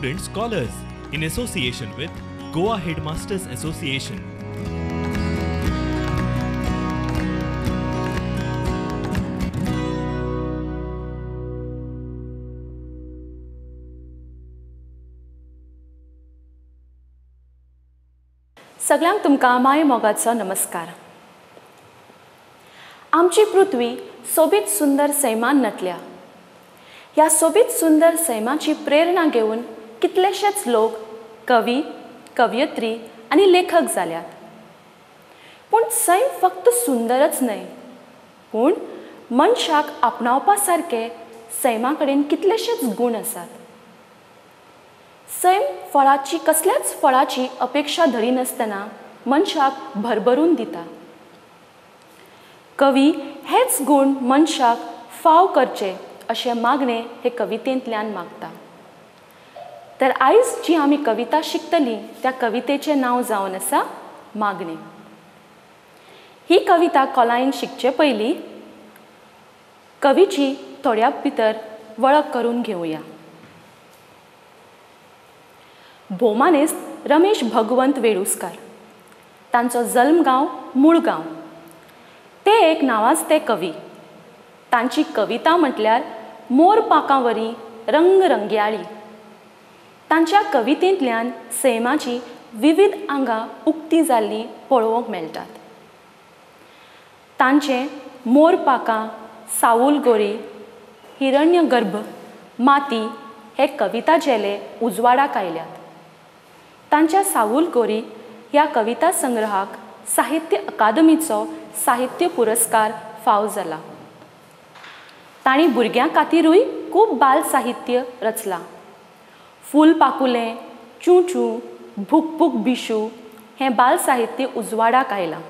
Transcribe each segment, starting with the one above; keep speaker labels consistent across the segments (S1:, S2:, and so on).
S1: student scholars in association with Goa Headmasters Association.
S2: सगळ्यांक तुमकां माये मोगाचो नमस्कार. आमची पृथ्वी सोबीत सुंदर सैमान नटल्या. ह्या सोबीत सुंदर सैमाची प्रेरणा घेवन कितलेशेच लोक कवी, कवयित्री आनी लेखक जाल्यात. पूण सैम फक्त सुंदरच न्हय, पूण मनशाक आपणावपा सारके सैमा कडेन कितलेशेच गूण आसात. सैम फळाची कसल्याच फळाची अपेक्षा धरिनासतना मनशाक भरभरून दिता. कवी हेच गूण मनशाक फाव करचे अशें मागणें हे कवितेंतल्यान मागता. तर आयज जी आमी कविता शिकतली त्या कवितेचें नांव जावन आसा मागणें. ही कविता खोलायेन शिकचे पयलीं कवीची थोड्या भितर वळख करून घेवया. भोवमानेस्त रमेश भगवंत वेळुस्कार. तांचो जल्मगांव मुळगांव. ते एक नांवाजते कवी. तांची कविता म्हटल्यार मोर पांखावरी रंगरंग्याळी. तांच्या कवितेंतल्यान सैमाची विविध आंगां उक्ती जाल्ली पळोवंक मेळटात. तांचे मोर पाखां, सावूल गोरी, हिरण्यगर्भ, माती हे कविता झेले उजवाडाक आयल्यात. तांच्या सावूल गोरी ह्या कविता संग्रहाक साहित्य अकादमीचो साहित्य पुरस्कार फावो जाला. तांणी भुरग्यां खातीरूय खूब बाल साहित्य रचलां. फूल पाकुलें, चू चू, भूक भूक बिशू हें बाल साहित्य उजवाडाक आयलां.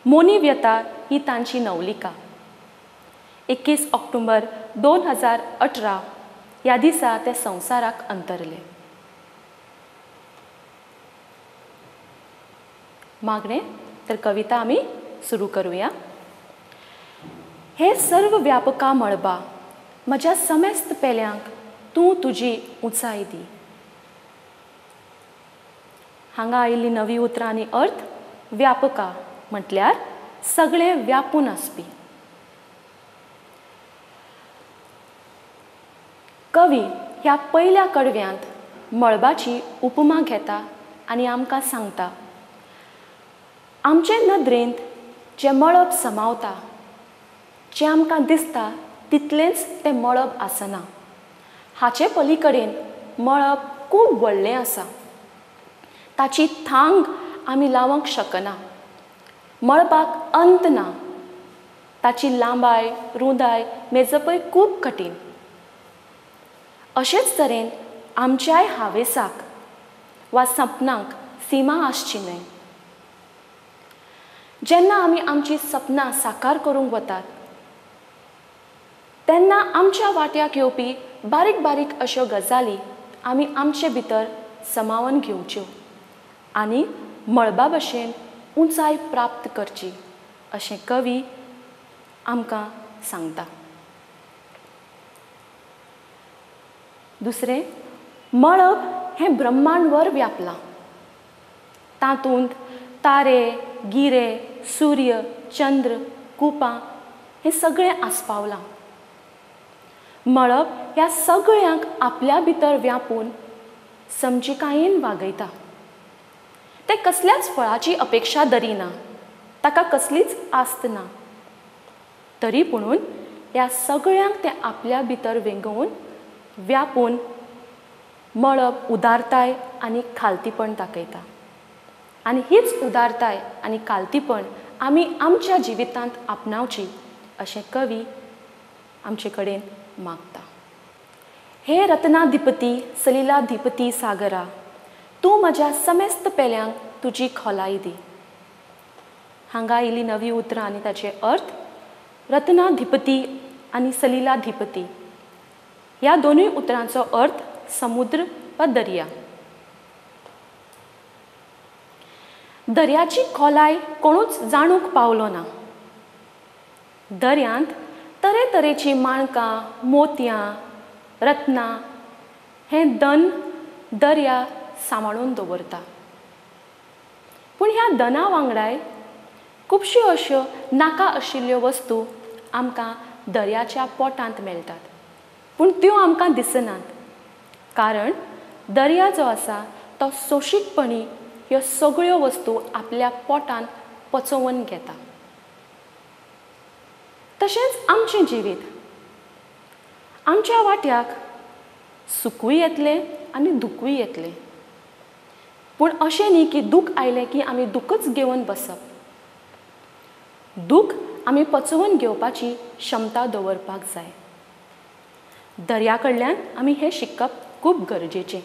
S2: मोनी व्यथा ही तांची नवलिका. 21 ऑक्टोबर 2018 ह्या दिसा ते संवसाराक अंतरले. मागणें तर कविता आमी सुरू करूया. हे सर्व व्यापका मळबा, म्हज्या समेस्त पेल्यांक तूं तुजी उंचाय दी. हांगा आयिल्लीं नवीं उतरां आनी अर्थ. व्यापका म्हटल्यार सगळें व्यापून आसपी. कवी ह्या पयल्या कडव्यांत मळबाची उपमा घेता आनी आमकां सांगता आमचे नदरेंत जें मळब समावता, जें आमकां दिसता तितलेंच तें मळब आसना. हाचे पलीकडेन मळब खूब व्हडलें आसा. ताची थांग आमी लावंक शकना. मळबाक अंत ना. ताची लांबाय, रुंदाय मेजपय खूब कठीण. अशेंच तरेन आमच्याय हावेसाक वा सपनांक सीमा आसची न्हय. जेन्ना आमी आमची सपनां साकार करूंक वतात तेन्ना आमच्या वाट्याक येवपी बारीक बारीक अश्यो गजाली आमी आमचे भितर समावन घेवच्यो आनी मळबा भशेन उंचाय प्राप्त करची अशें कवी आमकां सांगता. दुसरें, मळब हें ब्रह्मांडवर व्यापलां. तातूंत तारे, गिरे, सूर्य, चंद्र, कुपां हें सगळें आस्पावलां. मळब ह्या सगळ्यांक आपल्या भितर व्यापून समजिकायेन वागयता. तें कसल्याच फळाची अपेक्षा धरिना. ताका कसलीच आस्त ना. तरी पुणून ह्या सगळ्यांक तें आपल्या भितर विंगून व्यापून मळब उदारताय आनी खालतीपण दाखयता. आनी हीच उदारताय आनी खालतीपण आमी आमच्या जिवितांत आपणावची अशें कवी आमचे कडेन मागता. हे रत्नाधिपती सलिलाधिपती सागरा, तूं म्हज्या समेस्त पेल्यांक तुजी खोलाय दी. हांगा आयिल्लीं नवीं उतरां आनी ताचे अर्थ. रत्नाधिपती आनी सलिलाधिपती ह्या दोनूय उतरांचो अर्थ समुद्र वा दर्या. दर्याची खोलाय कोणूच जाणूंक पावलो ना. दर्यांत तरेतरेचीं माणकां, मोतयां, रत्नां हें दन दर्या सांबाळून दवरता. पूण ह्या दना वांगडाय खुबश्यो अश्यो नाका आशिल्ल्यो वस्तू आमकां दर्याच्या पोटांत मेळटात, पूण त्यो आमकां दिसनात. कारण दर्या जो आसा तो सोशीतपणी ह्यो सगळ्यो वस्तू आपल्या पोटांत पचोवन घेता. तशेंच आमचें जिवीत, आमच्या वाट्याक सुखूय येतलें आनी दुखूय येतलें. पूण अशें न्ही की दूख आयलें की आमी दूखच घेवन बसप. दूख आमी पचोवन घेवपाची क्षमता दवरपाक जाय. दर्या कडल्यान आमी हें शिकप खूब गरजेचें.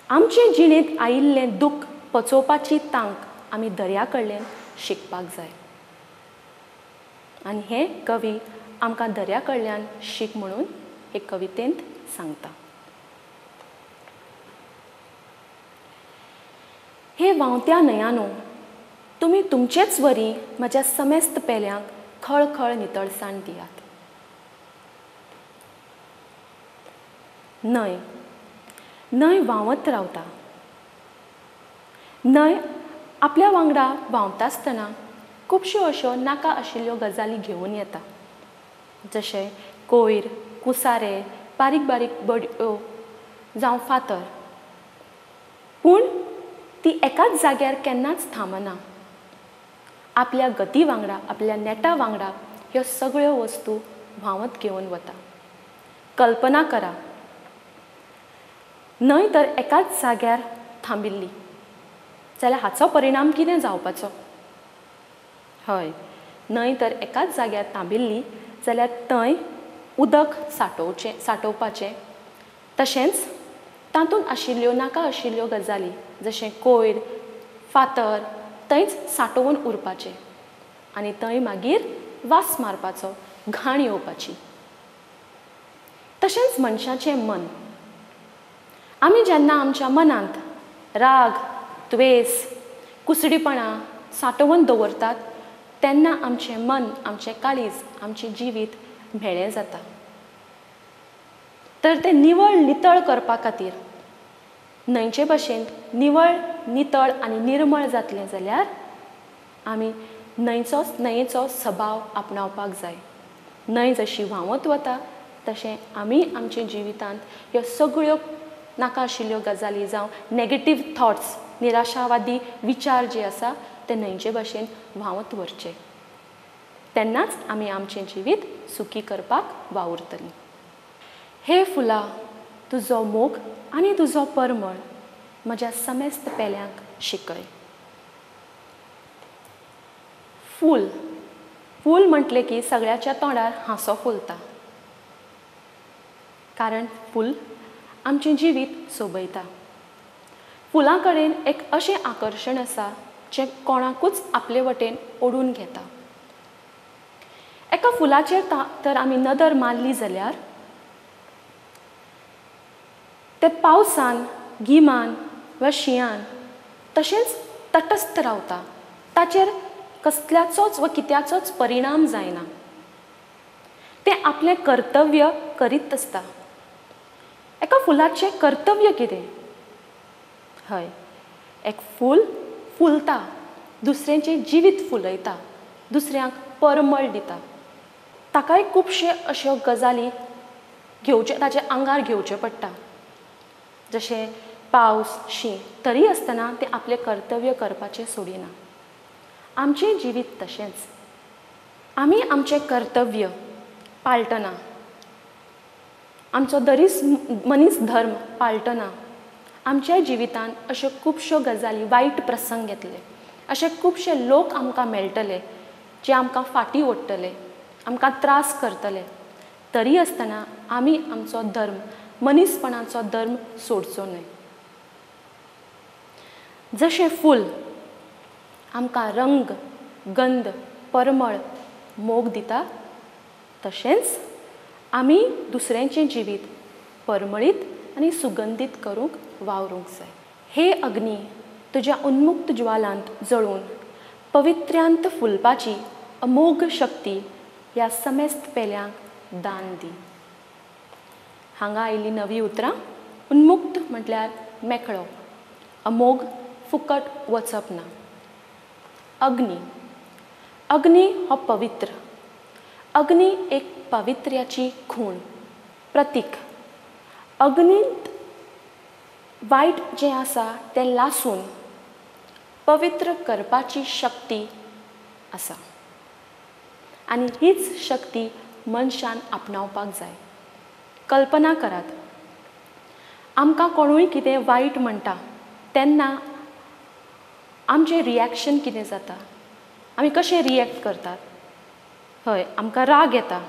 S2: आमचे जिणेंत आयिल्लें दूख पचोवपाची तांक आमी दर्या कडल्यान शिकपाक जाय. आनी हें कवी आमकां दर्या कडल्यान शीक म्हणून हे कवितेंत सांगता. हे व्हांवत्या न्हंयांनो, तुमी तुमचेच वरी म्हज्या समेस्त पेल्यांक खळखळ नितळसाण दियात. न्हंय न्हंय व्हांवत रावता. न्हंय आपल्या वांगडा व्हांवता आसतना खुबश्यो अश्यो नाका आशिल्ल्यो गजाली घेवन येता. जशें कोयर, कुसारे, बारीक बारीक बडयो जावं फातर. पूण ती एकाच जाग्यार केन्नाच थांबना. आपल्या गती वांगडा, आपल्या नेटा वांगडा ह्यो सगळ्यो वस्तू व्हांवत घेवन वता. कल्पना करा, न्हंय तर एकाच जाग्यार थांबिल्ली जाल्यार हाचो परिणाम कितें जावपाचो? हय, न्हंय तर एकाच जाग्यार थांबिल्ली जाल्यार थंय उदक सांठोवपाचें. तशेंच तातूंत आशिल्ल्यो नाका आशिल्ल्यो गजाली जशें कोयर, फातर थंयच सांठोवन उरपाचें आनी थंय मागीर वास मारपाचो, घाण येवपाची. तशेंच मनशाचें मन. आमी जेन्ना आमच्या मनांत राग, द्वेस, कुसडीपणां सांठोवन दवरतात तेन्ना आमचें मन, आमचें काळीज, आमचें जिवीत म्हेळें जाता. तर तें निवळ नितळ करपा खातीर न्हंयचे भशेन निवळ, नितळ आनी निर्मळ जातलें जाल्यार आमी न्हंयेचो सभाव आपणावपाक जाय. न्हंय जशी व्हांवत वता तशें आमी आमच्या जिवितांत ह्यो सगळ्यो नाका आशिल्ल्यो गजाली जावं नेगेटीव थॉट्स, निराशावादी विचार जे आसा ते न्हंयचे भशेन व्हांवत व्हरचे. तेन्नाच आमी आमचें जिवीत सुखी करपाक वावुरतलीं. हे फुला, तुजो मोग आनी तुजो परमळ म्हज्या समेस्त पेल्यांक शिकय. फूल फूल म्हटलें की सगळ्याच्या तोंडार हांसो फुलता. कारण फूल आमचें जिवीत सोबयता. फुलां कडेन एक अशें आकर्शण आसा जें कोणाकूच आपले वटेन ओडून घेता. एका फुलाचेर तर आमी नदर मारली जाल्यार तें पावसान, गिमान वा शिंयान तशेंच तटस्थ रावता. ताचेर कसल्याचोच वा कित्याचोच परिणाम जायना. तें आपलें कर्तव्य करीत आसता. एका फुलाचें कर्तव्य कितें? हय, एक फूल फुलता, दुसऱ्यांचें जिवीत फुलयता, दुसऱ्यांक परमळ दिता. ताकाय खुबशे अश्यो गजाली ताचे आंगार घेवचे पडटा. जशें पावस, शीं, तरी आसतना तें आपलें कर्तव्य करपाचें सोडिना. आमचें जिवीत तशेंच. आमी आमचें कर्तव्य पाळटना, आमचो मनीस धर्म पाळटना आमच्या जिवितांत अश्यो खुबश्यो गजाली, वायट प्रसंग येतले. अशे खुबशे लोक आमकां मेळटले जे आमकां फाटीं ओडटले, आमकां त्रास करतले. तरी आसतना आमी आमचो धर्म, मनीसपणाचो धर्म सोडचो न्हय. जशें फूल आमकां रंग, गंध, परमळ, मोग दिता तशेंच आमी दुसऱ्यांचें जिवीत परमळीत आनी सुगंधीत करूंक वावरूंक जाय. हे अग्नी तुज्या उन्मुक्त ज्वालांत जळून पवित्र्यांत फुलपाची अमोघ शक्ती ह्या समेस्त पेल्यांक दान दी. हांगा आयिल्लीं नवीं उतरां उन्मुक्त म्हटल्यार मेकळो, अमोघ फुकट वचप ना. अग्नी. अग्नी हो पवित्र. अग्नी एक पावित्र्याची खूण, प्रतीक. अग्नींत वायट जें आसा तें लासून पवित्र करपाची शक्ती आसा आनी हीच शक्ती मनशान आपणावपाक जाय. कल्पना करात, आमकां कोणूय कितें वायट म्हणटा तेन्ना आमचें रिएक्शन कितें जाता, आमी कशें रिएक्ट करतात. हय, आमकां राग येता.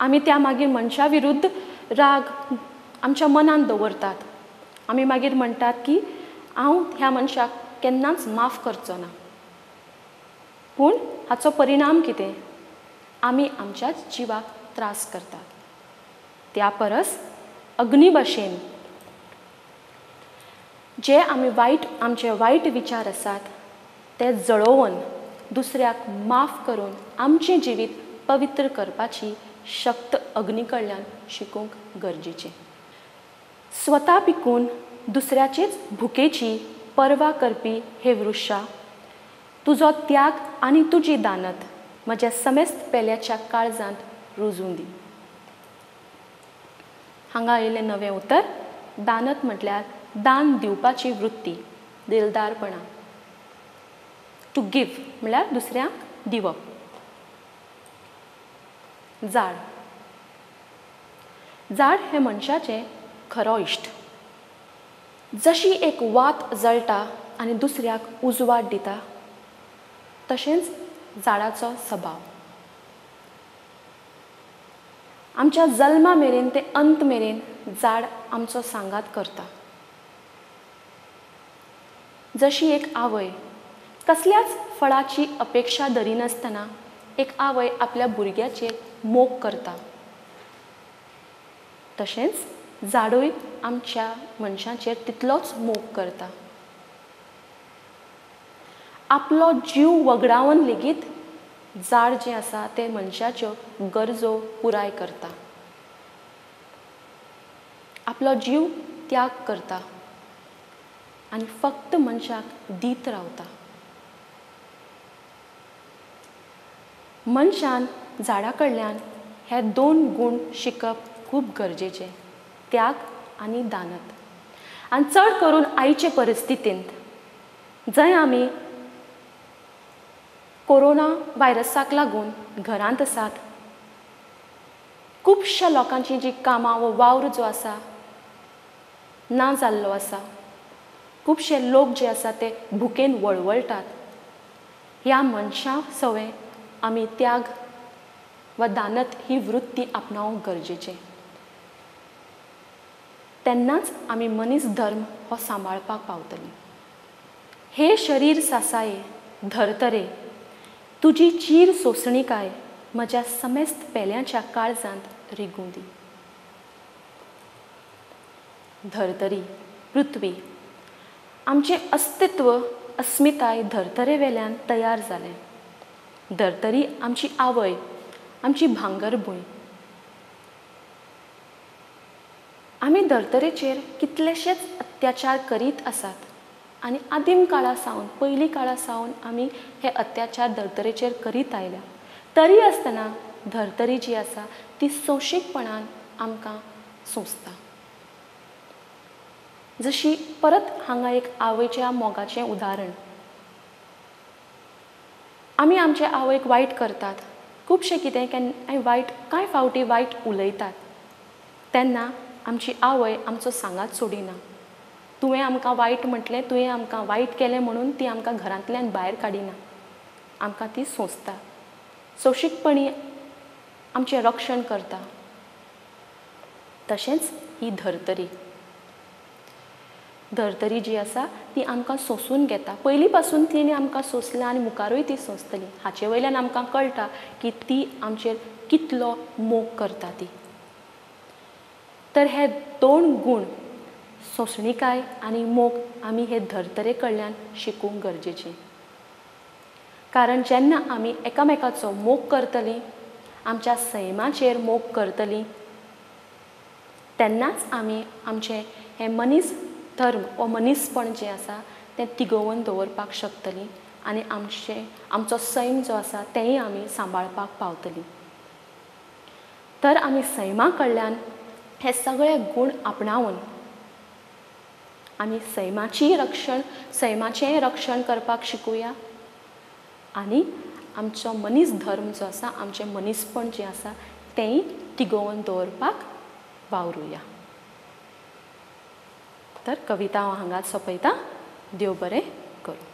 S2: आमी त्या मागीर मनशा विरुद्ध राग आमच्या मनान दवरतात. आमी मागीर म्हणटात की हांव ह्या मनशाक केन्नाच माफ करचो ना. पूण हाचो परिणाम कितें? आमी आमच्याच जिवाक त्रास करतात. त्या परस अग्नी भशेन जे आमी आमचे वायट विचार आसात ते जळोवन दुसऱ्याक माफ करून आमचें जिवीत पवित्र करपाची शक्त अग्नी कडल्यान शिकूंक गरजेचें. स्वता पिकून दुसऱ्याचेच भुकेची पर्वा करपी हे वृक्षा, तुजो त्याग आनी तुजी दानत म्हज्या समेस्त पेल्याच्या काळजांत रुजून दी. हांगा आयिल्लें नवें उतर. दानत म्हटल्यार दान दिवपाची वृत्ती, दिलदारपणां. टू गिव म्हळ्यार दुसऱ्यांक दिवप. झाड. झाड हें मनशाचें खरो इश्ट. जशी एक वात जळटा आनी दुसऱ्याक उजवाड दिता, तशेंच झाडाचो स्वभाव. आमच्या जल्मा मेरेन ते अंत मेरेन झाड आमचो सांगात करता. जशी एक आवय कसल्याच फळाची अपेक्षा धरिनासतना एक आवय आपल्या भुरग्याचेर मोग करता, तशेंच झाडूय आमच्या मनशाचेर तितलोच मोग करता. आपलो जीव वगडावन लेगीत झाड जें आसा तें मनशाच्यो गरजो पुराय करता. आपलो जीव त्याग करता आनी फक्त मनशाक दीत रावता. मनशान झाडा कडल्यान हे दोन गूण शिकप खूब गरजेचें, त्याग आनी दानत. आनी चड करून आयचे परिस्थितींत जंय आमी कोरोना व्हायरसाक लागून घरांत आसात, खुबश्या लोकांची जी कामां वो वावर जो आसा ना जाल्लो आसा, खुबशे लोक जे आसा ते भुकेन वळवळटात. ह्या मनशां सवय आमी त्याग वा दानत ही वृत्ती आपणावंक गरजेचें. तेन्नाच आमी मनीस धर्म हो सांबाळपाक पावतलीं. हे शरीर सासाये धरतरे, तुजी चीर सोंसणीकाय म्हज्या समेस्त पेल्याच्या काळजांत रिगूं दी. धर्तरी, पृथ्वी, आमचें अस्तित्व अस्मिताय धर्तरे वेल्यान तयार जालें. धर्तरी आमची आवय, आमची भांगरभूंय. आमी धर्तरेचेर कितलेशेच अत्याचार करीत आसात आनी आदीम काळा सावन, पयलीं काळा सावन आमी हे अत्याचार धर्तरेचेर करीत आयल्या. तरी आसतना धर्तरी जी आसा ती सोंशीकपणान आमकां सोंसता. जशी परत हांगा एक आवयच्या मोगाचें उदाहरण. आमी आमचे आवयक वायट करतात, खुबशें कितें कांय फावटी वायट उलयतात, तेन्ना आमची आवय आमचो सांगात सोडिना. तुवें आमकां वायट म्हटलें, तुवें आमकां वायट केलें म्हणून ती आमकां घरांतल्यान भायर काडिना. आमकां ती सोंसता, सोंशीकपणी आमचें रक्षण करता. तशेंच ही धर्तरी. धर्तरी जी आसा ती आमकां सोंसून घेता. पयलीं पासून तिणें आमकां सोंसलां आनी मुखारूय ती सोंसतली. हाचे वयल्यान आमकां कळटा की ती आमचेर कितलो मोग करता ती. तर हे दोन गूण, सोंसणीकाय आनी मोग, आमी हे धर्तरे कडल्यान शिकूंक गरजेचें. कारण जेन्ना आमी एकामेकाचो मोग करतलीं, आमच्या सैमाचेर मोग करतलीं, तेन्नाच आमी आमचें हें मनीस धर्म वा मनीसपण जें आसा तें तिगोवन दवरपाक शकतलीं आनी आमचो सैम जो आसा तेंय आमी सांबाळपाक पावतलीं. तर आमी सैमा कडल्यान हे सगळे गूण आपणावन आमी सैमाचेंय रक्षण करपाक शिकुया आनी आमचो मनीस धर्म जो आसा आमचें मनीसपण जें आसा तेंय तिगोवन दवरपाक वावरुया. तर कविता हांव हांगाच सोंपयतां. देव बरें करूं.